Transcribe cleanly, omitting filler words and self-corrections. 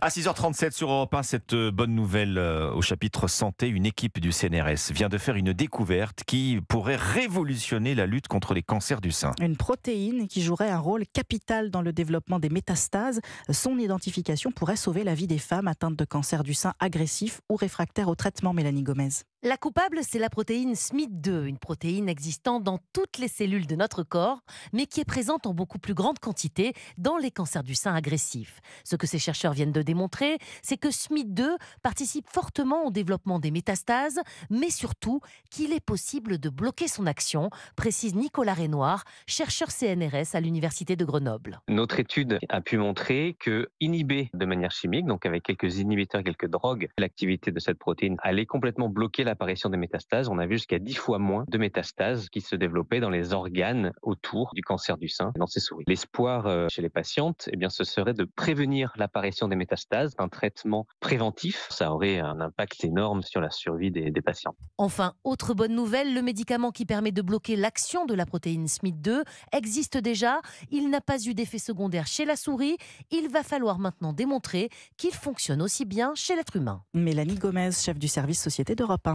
À 6h37 sur Europe 1, cette bonne nouvelle au chapitre santé, une équipe du CNRS vient de faire une découverte qui pourrait révolutionner la lutte contre les cancers du sein. Une protéine qui jouerait un rôle capital dans le développement des métastases. Son identification pourrait sauver la vie des femmes atteintes de cancer du sein agressif ou réfractaires au traitement, Mélanie Gomez. La coupable, c'est la protéine SMID2, une protéine existant dans toutes les cellules de notre corps, mais qui est présente en beaucoup plus grande quantité dans les cancers du sein agressifs. Ce que ces chercheurs viennent de démontrer, c'est que SMID2 participe fortement au développement des métastases, mais surtout qu'il est possible de bloquer son action, précise Nicolas Renoir, chercheur CNRS à l'Université de Grenoble. Notre étude a pu montrer que inhiber de manière chimique, donc avec quelques inhibiteurs, quelques drogues, l'activité de cette protéine allait complètement bloquer l'apparition des métastases. On a vu jusqu'à 10 fois moins de métastases qui se développaient dans les organes autour du cancer du sein dans ces souris. L'espoir chez les patientes, ce serait de prévenir l'apparition des métastases. Un traitement préventif, ça aurait un impact énorme sur la survie des patients. Enfin, autre bonne nouvelle, le médicament qui permet de bloquer l'action de la protéine SMID2 existe déjà. Il n'a pas eu d'effet secondaire chez la souris. Il va falloir maintenant démontrer qu'il fonctionne aussi bien chez l'être humain. Mélanie Gomez, chef du service Société d'Europe 1.